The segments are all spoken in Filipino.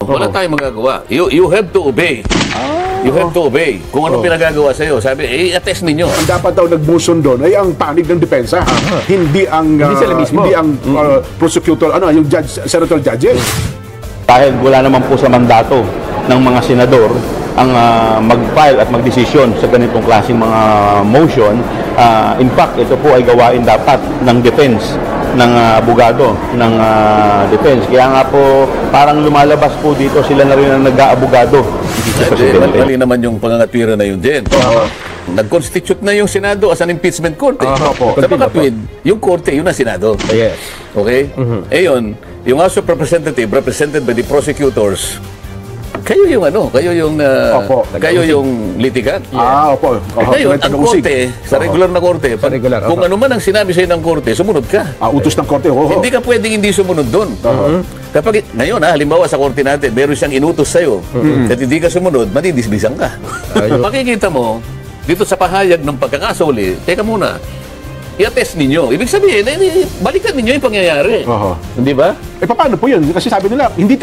Wala tayong magagawa. You have to obey. You have to obey. Kung ano pinagagawa sa'yo, sabi, attest ninyo. Ang dapat daw nag-motion doon ay ang panig ng depensa. Hindi ang sila mismo. Hindi ang prosecutor, yung judge, senatorial judges. Dahil wala naman po sa mandato ng mga senador ang mag-file at mag-desisyon sa ganitong klaseng mga motion. In fact, ito po ay gawain dapat ng defense, ng abogado, ng defense. Kaya nga po, parang lumalabas po dito, sila na rin ang nag-aabogado. Mali naman yung pangangatwira na yun din. Nag-constitute na yung Senado as an impeachment court. Sa makatwid, yung korte, yun ang Senado. Yes. Okay? Yung House of Representatives, represented by the prosecutors, kayo yung kayo yung litigan. Opo. Ngayon, ang korte, sa regular na korte, kung ano man ang sinabi sa'yo ng korte, sumunod ka. Utos ng korte. Hindi ka pwedeng hindi sumunod doon. Kapag, ngayon halimbawa sa korte natin, meron siyang inutos sa'yo, at hindi ka sumunod, madidisbisan ka. Makikita mo, dito sa pahayag ng pagkakasoli, teka muna, i-attest ninyo. Ibig sabihin, balikan ninyo yung pangyayari. Hindi ba? Paano po yun? Kasi sabi nila, hindi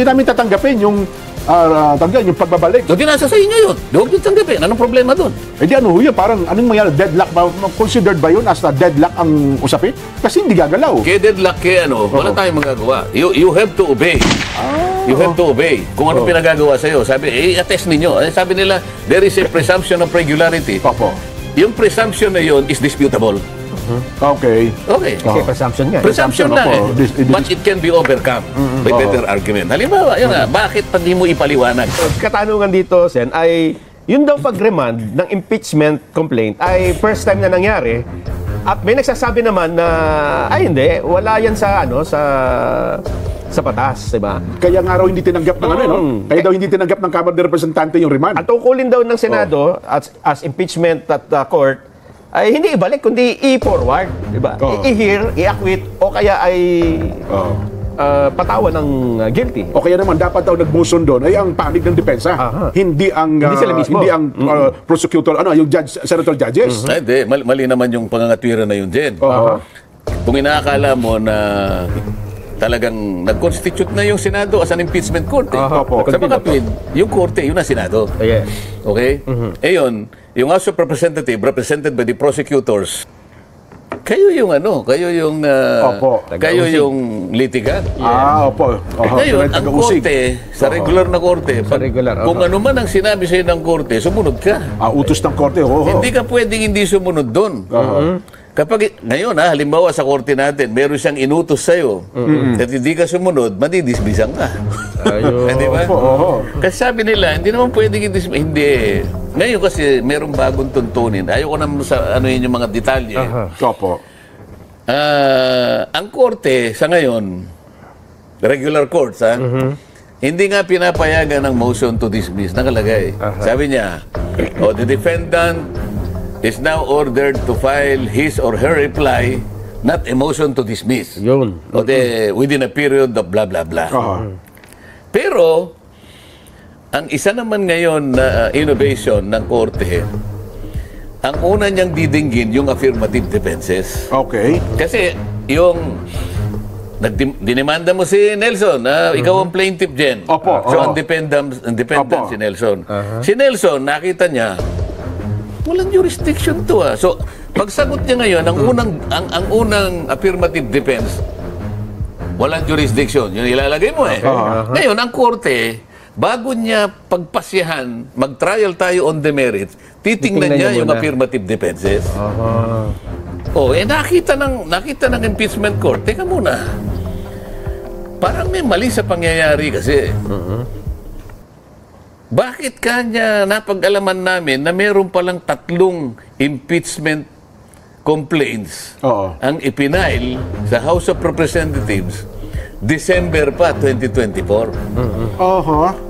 namin tatanggapin yung yung pagbabalik. Hindi nasa sa inyo yun. Huwag nyo tanggapin. Anong problema doon? Di yun? Parang anong mangyari? Deadlock ba? Considered ba yun as a deadlock ang usapin? Kasi hindi gagalaw. Kaya deadlock, wala tayong magagawa. You have to obey. You have to obey. Kung ano pinagagawa sa'yo, sabi, i-attest ninyo. Sabi nila, there is a presumption of regularity. Yung presumption na yun is disputable. Okay. Kasi presumption nga. Presumption na but it can be overcome by better argument. Halimbawa, bakit hindi mo ipaliwanag? Katanungan dito, Sen, ay yun daw pag-remand ng impeachment complaint ay first time na nangyari. At may nagsasabi naman na, hindi, wala yan sa batas, diba? Kaya nga raw hindi tinanggap ng Kaya daw hindi tinanggap ng Kamara de Representante yung remand. At tungkulin daw ng Senado as impeachment at court ay hindi ibalik kundi i-forward, diba? I-hear, i-acquit o kaya ay patawan ng guilty. O kaya naman dapat daw nag-motion doon ay ang panig ng depensa. Hindi sila mismo. Hindi ang prosecutor, yung judge, senatorial judges. Hindi, mali naman yung pangangatwira na yun din. Kung inaakala mo na talagang nag-constitute na yung Senado as an impeachment court. Sa makatwid, yung korte, yun ang Senado. Okay? Yung House of Representatives, represented by the prosecutors, kayo yung kayo yung litigan. Ngayon, ang korte, sa regular na korte, kung ano man ang sinabi sa'yo ng korte, sumunod ka. Utos ng korte. Hindi ka pwedeng hindi sumunod doon. Kapag, ngayon halimbawa sa korte natin, meron siyang inutos sa'yo, at hindi ka sumunod, madidisbisan ka. Di ba? Kasi sabi nila, hindi naman pwedeng hindi. Ngayon kasi, merong bagong tuntunin. Ayoko naman sa yung mga detalye. Ang korte, sa ngayon, regular courts, hindi nga pinapayagan ng motion to dismiss. Nakalagay. Sabi niya, the defendant is now ordered to file his or her reply, not a motion to dismiss. Yun. Within a period of blah, blah, blah. Pero, ang isa naman ngayon na innovation ng korte, ang una niyang didinggin yung affirmative defenses. Kasi, yung dinimanda mo si Nelson, ikaw ang plaintiff dyan. So, ang dependent si Nelson. Si Nelson, nakita niya, walang jurisdiction to. So, pagsagot niya ngayon, ang unang affirmative defense, walang jurisdiction. Yun ilalagay mo Ngayon, ang korte, bago niya pagpasyahan, mag-trial tayo on the merits, titingnan niya yung affirmative defenses. Nakita ng impeachment court, teka muna, parang may mali sa pangyayari kasi. Bakit kanya napag-alaman namin na meron palang 3 impeachment complaints ang ipinail sa House of Representatives December pa 2024?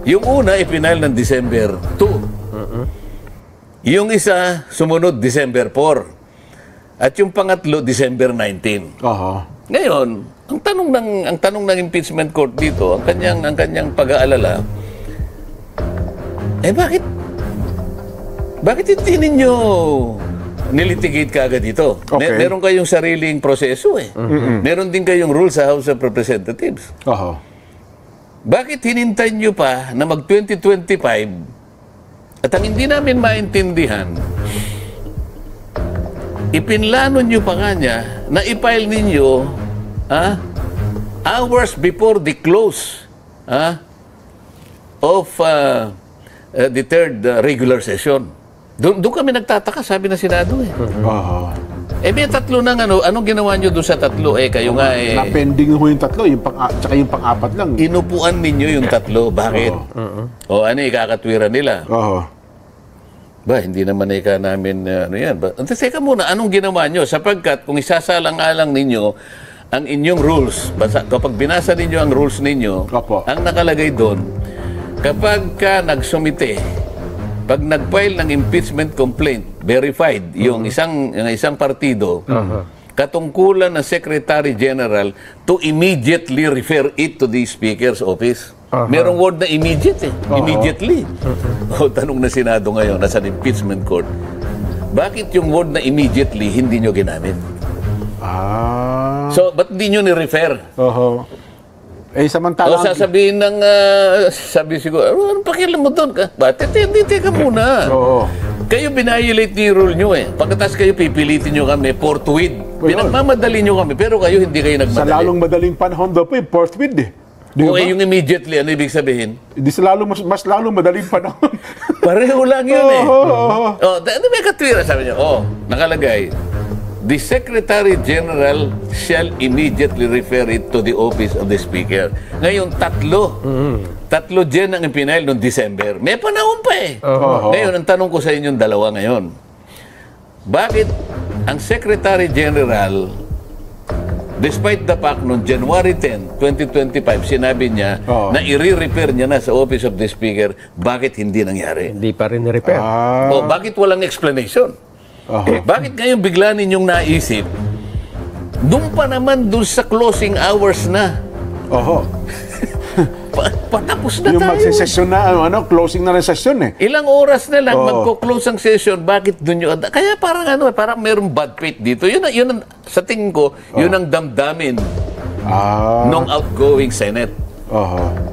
Yung una ipinail ng December 2. Yung isa sumunod December 4. At yung pangatlo December 19. Ngayon, ang tanong ng impeachment court dito, ang kanyang pag-aalala, bakit hindi ninyo nilitigate ka agad dito? Meron kayong sariling proseso Meron din kayong rule sa House of Representatives. bakit hinintay nyo pa na mag-2025 at ang hindi namin maintindihan, ipinlano nyo pa nga niya na i-file ninyo hours before the close of the third regular session. Doon kami nagtataka, sabi na Senado eh. May tatlo ng anong ginawa nyo doon sa tatlo? Kayo nga Na-pending ho yung tatlo, tsaka yung pang-apat lang. inupuan ninyo yung tatlo. Bakit? Ikakatwiran nila. Ba, hindi naman namin, yan. Teka muna, anong ginawa nyo? Sapagkat kung isasalang-alang ninyo ang inyong rules, kapag binasa ninyo ang rules ninyo, ang nakalagay doon, kapag ka nagsumite, pag nag-file ng impeachment complaint, verified, yung isang partido, katungkulan ng Secretary General to immediately refer it to the Speaker's office. Merong word na immediate immediately. Tanong na Senado ngayon, nasa impeachment court, bakit yung word na immediately hindi nyo ginamit? So, ba't hindi nyo ni-refer? Samantalang... sasabihin ng, sabi siguro, anong pakialam mo doon? Bakit? Hindi, teka muna. Kayo binayolate niyo yung rule nyo Pagkatas kayo pipilitin nyo kami, forthwith. Pinagmamadali nyo kami, pero kayo hindi kayo nagmadali. Sa lalong madaling panahon daw po, forthwith yung immediately, ano ibig sabihin? Hindi sa mas lalong madaling panahon. Pareho lang yun may katwira, sabi niya. Nakalagay, the Secretary General shall immediately refer it to the office of the Speaker. Ngayon, tatlo dyan ang ipinail noong December. May panahon pa Ngayon, ang tanong ko sa inyong dalawa ngayon, bakit ang Secretary General, despite the fact noong January 10, 2025, sinabi niya na i-refer niya na sa office of the Speaker, bakit hindi nangyari? Hindi pa rin na-repair. Bakit walang explanation? Bakit ngayon bigla ninyong naisip? Doon pa naman doon sa closing hours na. Patapos na yung tayo. magsisesyon na, closing na ng session Ilang oras na lang magko-close ang session, bakit doon yun? Kaya parang parang mayroong bad faith dito. Yun ang, sa tingin ko, yun ang damdamin ng outgoing Senate.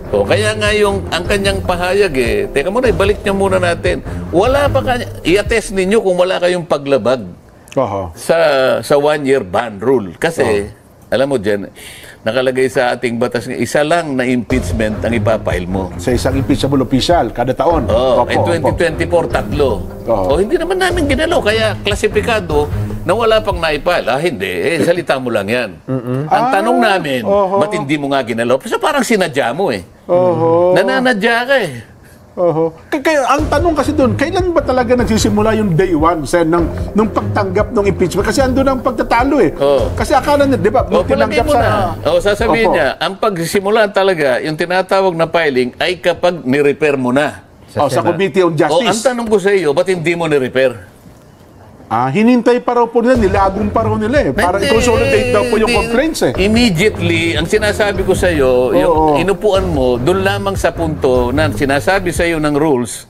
Kaya nga ang kanyang pahayag teka muna, ibalik niya muna natin. Wala pa i-attest ninyo kung wala kayong paglabag sa one-year ban rule. Kasi, alam mo dyan, nakalagay sa ating batas, isa lang na impeachment ang ipapile mo. Sa isang impeachable official, kada taon. 2024, tatlo. Hindi naman namin ginalaw, kaya klasipikado na wala pang naipal. Hindi. Salita mo lang yan. Ang tanong namin, ba't hindi mo nga ginalaw? So parang sinadya mo Nananadya ka Kaya ang tanong kasi doon, kailan ba talaga nagsisimula yung day one nung pagtanggap ng impeachment? Kasi andun ang pagtatalo Kasi akala niya, di ba, nung tinanggap sasabihin niya, ang pagsimula talaga, yung tinatawag na filing, ay kapag ni-repair mo na. Sa Committee on Justice. Ang tanong ko sa iyo, ba't hindi mo ni-repair? Hinintay pa raw po nila, nilagong pa raw nila Para i-consolidate daw po yung complaints Immediately, ang sinasabi ko sa iyo, yung inupuan mo, doon lamang sa punto na sinasabi sa iyo ng rules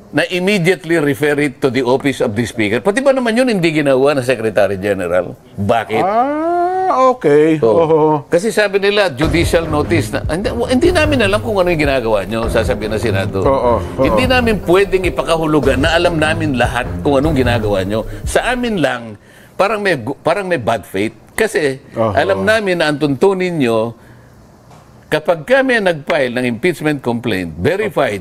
na immediately refer it to the office of the Speaker. Pati ba naman yun hindi ginawa ng Secretary General? Bakit? Okay. Kasi sabi nila, judicial notice na, hindi namin alam kung ano yung ginagawa nyo, sasabihin ng Senado. Hindi namin pwedeng ipakahulugan na alam namin lahat kung anong ginagawa nyo. Sa amin lang, parang may bad faith. Kasi alam namin na ang tuntunin nyo, kapag kami nag-file ng impeachment complaint, verified,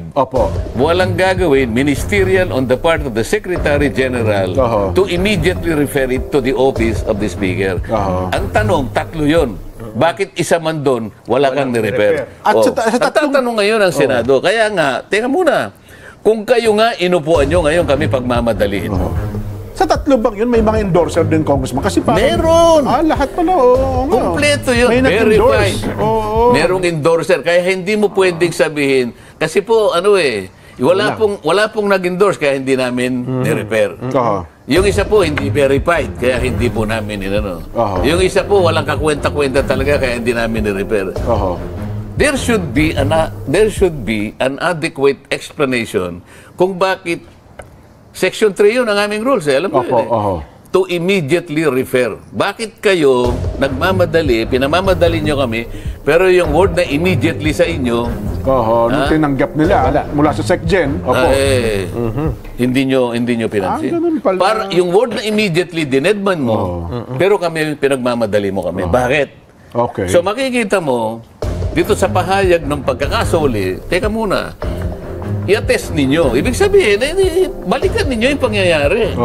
walang gagawin, ministerial on the part of the Secretary General to immediately refer it to the office of the Speaker. Ang tanong, tatlo yun. Bakit isa man doon, wala kang ni-refer? At sa tatanong ngayon ang Senado, kaya nga, teka muna, kung kayo nga inupuan nyo ngayon kami pagmamadaliin. Sa tatlo bang yun, may mga endorser din, Congressman? Kasi parang... Meron! Lahat pala, Kompleto yun. May verified. Merong endorser. Kaya hindi mo pwedeng sabihin. Kasi po, wala pong nag-endorse, kaya hindi namin ni-repair. Yung isa po, hindi verified, kaya hindi po namin Yung isa po, walang kakwenta-kwenta talaga, kaya hindi namin ni-repair. There should be an adequate explanation kung bakit Section 3 yun ang aming rules. Alam mo yun to immediately refer. Bakit kayo nagmamadali, pinamamadali nyo kami, pero yung word na immediately sa inyo, nung tinanggap nila mula sa SecGen, hindi nyo pinansin. ganun pala. Yung word na immediately, dinedman mo, pero kami, pinagmamadali mo kami. Bakit? Okay. So makikita mo, dito sa pahayag ng pagkakasoli, teka muna, i-attest ninyo. Ibig sabihin, balikan ninyo yung pangyayari.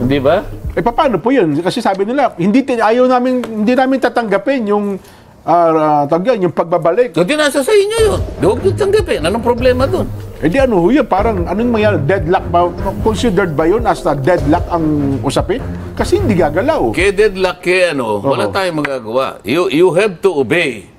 Hindi ba? Paano po yun? Kasi sabi nila, hindi namin tatanggapin yung yung pagbabalik. Hindi nasa sa inyo yun. Huwag nyo tanggapin. Anong problema dun? Di ano ho yun? Parang anong mayroon? Deadlock ba? Considered ba yun as deadlock ang usapin? Kasi hindi gagalaw. Kaya deadlock, wala tayong magagawa. You have to obey.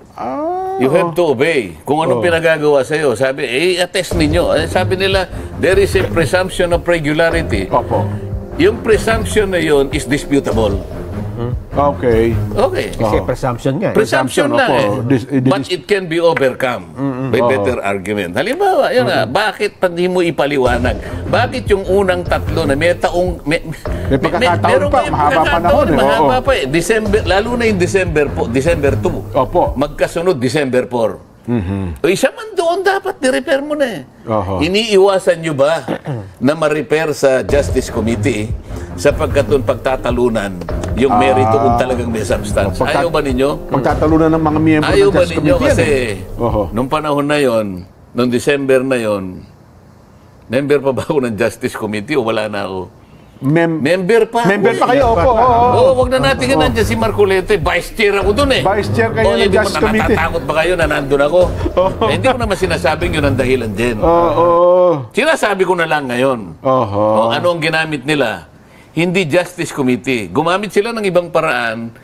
You have to obey. Kung anong pinagagawa sa'yo, sabi, attest ninyo. Sabi nila, there is a presumption of regularity. Opo. Yung presumption na yun is disputable. Okay. Kasi presumption nga. Presumption lang But it can be overcome by better argument. Halimbawa, yun bakit hindi mo ipaliwanag? Bakit yung unang tatlo na may taong... May pagkakataon pa, mahaba panahon. Mahaba pa eh. December, lalo na yung December 2. Opo. Magkasunod December 4. O isa man doon dapat ni-repair mo na eh. Iniiwasan nyo ba na ma-repair sa Justice Committee sapagkat doon pagtatalunan yung merito kung talagang may substance? Ayaw ba ninyo? Pagtatalunan ng mga miyembro ng Justice Committee. Kasi nung panahon na yon, nung December na yon, member pa ba ako ng Justice Committee o wala na ako? Member pa. Member pa kayo, opo. Wag na natin nga nandiyan si Marcoleta. Vice chair ako dun eh. Vice chair kayo ng Justice Committee. Natatakot ba kayo na nandun ako? Hindi ko naman sinasabing yun ang dahilan din. Sinasabi ko na lang ngayon. Ano ang ginamit nila? Hindi Justice Committee. Gumamit sila ng ibang paraan.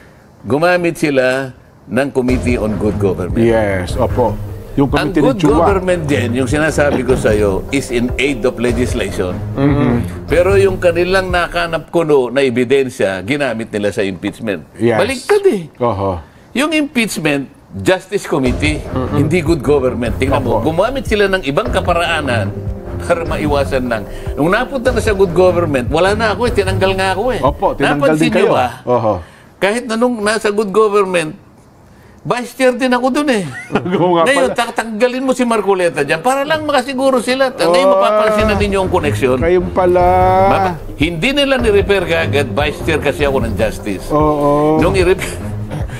Gumamit sila ng Committee on Good Government. Yes, opo. Yung ang good government din, yung sinasabi ko sa iyo, is in aid of legislation. Pero yung kanilang nakanap kuno na ebidensya, ginamit nila sa impeachment. Yes. Baliktad eh. Yung impeachment, Justice Committee, hindi good government. Tingnan mo, gumamit sila ng ibang kaparaanan para maiwasan lang. Nung napunta na sa good government, wala na ako eh. Tinanggal nga ako eh. Opo, tinanggal din kayo. Ba? Kahit na nung nasa good government, Vice Chair din ako dun eh. Ngayon, tanggalin mo si Marcoleta dyan para lang makasiguro sila. Ngayon, mapapansin na ninyo ang koneksyon. Kayong pala. Hindi nila ni-repair kaagad. Vice Chair kasi ako ng Justice.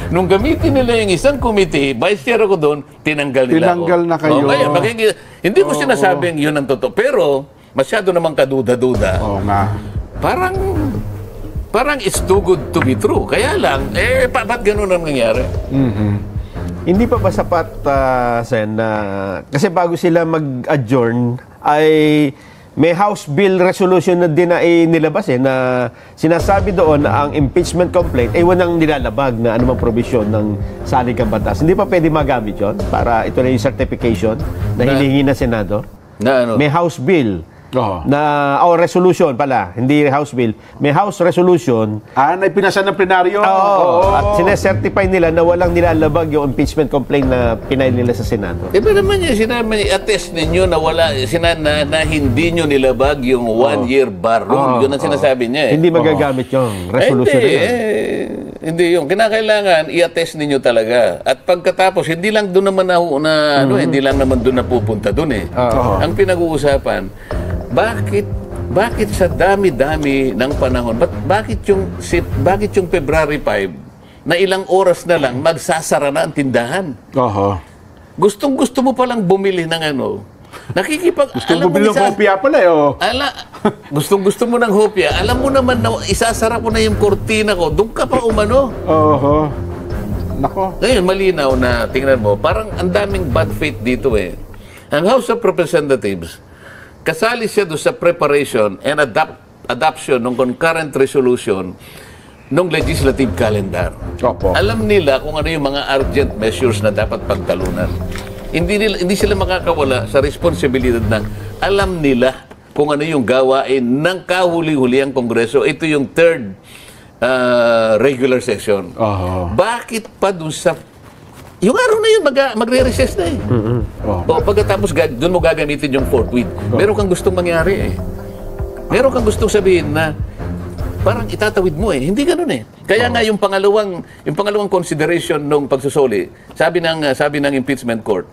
Nung gamitin nila yung isang committee, Vice Chair ako doon, tinanggal nila ako. Tinanggal na kayo. Ngayon, hindi mo sinasabing yun ang totoo. Pero, masyado namang kaduda-duda. Parang it's too good to be true. Kaya lang, ba't ganun ang nangyari? Hindi pa ba sapat, Sen, kasi bago sila mag-adjourn, ay may House Bill resolution na din na nilabas na sinasabi doon na ang impeachment complaint ay walang nilalabag na anumang provision ng saligang batas. Hindi pa pwede magamit yun para ito na yung certification na hinihingi ng Senado? May House Bill resolution pala, hindi House Bill. May House resolution. Na ipinasa ng plenaryo. At sinesertify nila na walang nilalabag yung impeachment complaint na pinail nila sa Senado. Iba naman yun, attest ninyo na na hindi nyo nilabag yung 1-year bar rule. Yun ang sinasabi niya eh. Hindi magagamit yung resolution na yun. Hindi yung kinakailangan i-attest ninyo talaga. At pagkatapos hindi lang doon naman hindi lang naman doon napupunta doon eh. Ang pinag-uusapan, bakit sa dami-dami ng panahon, bakit yung February 5 na ilang oras na lang magsasara na ang tindahan? Gustong-gusto mo palang bumili ng Gustong bumili ng hopya pala Gustong-gusto mo ng hopya. Alam mo naman na isasara ko na yung kortina ko. Doon ka pa umano. Nako. Ngayon, malinaw na, tingnan mo, parang ang daming bad faith dito eh. Ang House of Representatives, kasali siya doon sa preparation and adoption ng concurrent resolution ng legislative calendar. Alam nila kung ano yung mga urgent measures na dapat pagtalunan. Hindi sila makakawala sa responsibilidad ng alam nila kung ano yung gawain ng kahuli-huli ang Kongreso. Ito yung third regular session. Bakit pa doon sa... Yung araw na yun, magre-recess na eh. Pagkatapos, doon mo gagamitin yung fourth week. Meron kang gustong mangyari eh. Meron kang gustong sabihin na parang itatawid mo eh. Hindi ganoon eh. Kaya nga yung pangalawang consideration nung pagsusuli, sabi ng impeachment court,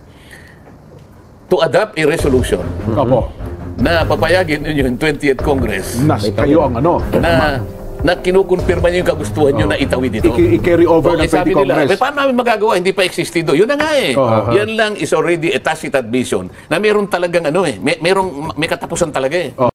to adopt a resolution Opo. na papayagin ninyo yung 20th Congress Kayo ang ano. na kinukumpirma niyo yung kagustuhan niyo na itawid ito. I-carry over ng 20 sabi nila, Congress. paano namin magagawa? Hindi pa existido. Yun na nga eh. Yan lang is already a tacit admission na meron talagang may katapusan talaga eh.